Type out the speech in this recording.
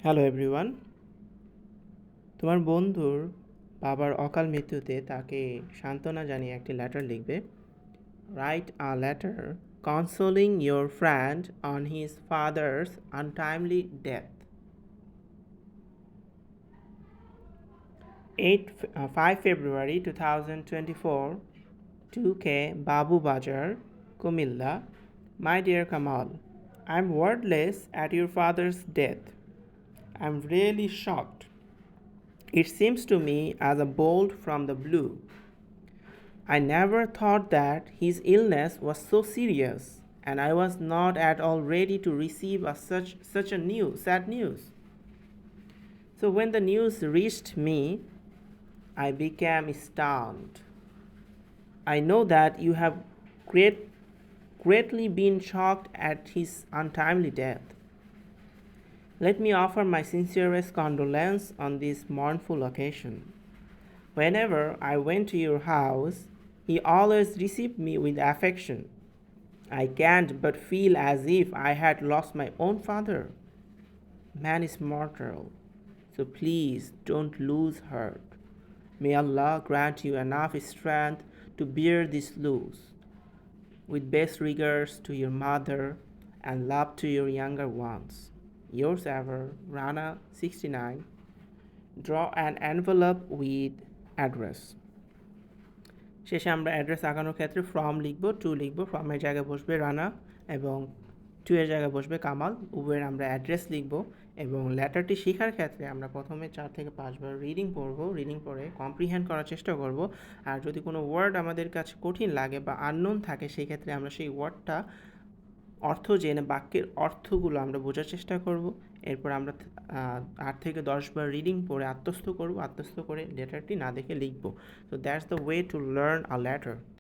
Hello everyone. তোমার বন্ধুর বাবার অকাল মৃত্যুতে তাকে সান্ত্বনা জানিয়ে একটি লেটার লিখবে। Write a letter consoling your friend on his father's untimely death. 5 February 2024, 2K Babu Bajar, Kumilla. My dear Kamal, I'm wordless at your father's death. I'm really shocked. It seems to me as a bolt from the blue. I never thought that his illness was so serious, and I was not at all ready to receive such a sad news. So when the news reached me, I became stunned. I know that you have greatly been shocked at his untimely death. Let me offer my sincerest condolence on this mournful occasion. Whenever I went to your house, he always received me with affection. I can't but feel as if I had lost my own father. Man is mortal, so please don't lose heart. May Allah grant you enough strength to bear this loss. With best regards to your mother and love to your younger ones. Yours ever, Rana 69. Draw an envelope with address. শেষে আমরা address আঁকানোর ক্ষেত্রে from লিখব, two লিখব। ফ্রমের জায়গায় বসবে রানা এবং two এর জায়গায় বসবে কামাল। উভয়ের আমরা অ্যাড্রেস লিখব এবং লেটারটি শেখার ক্ষেত্রে আমরা প্রথমে 4 থেকে 5 বার রিডিং পড়ব। রিডিং পড়ে কম্প্রিহেন্ড করার চেষ্টা করব। আর যদি কোনো ওয়ার্ড আমাদের কাছে কঠিন লাগে বা আননোন থাকে, সেই ক্ষেত্রে আমরা সেই ওয়ার্ডটা অর্থ জেনে বাক্যের অর্থগুলো আমরা বোঝার চেষ্টা করব। এরপর আমরা 8 থেকে 10 বার রিডিং পড়ে আত্মস্থ করব। আত্মস্থ করে লেটারটি না দেখে লিখব। So that's the way to learn a letter.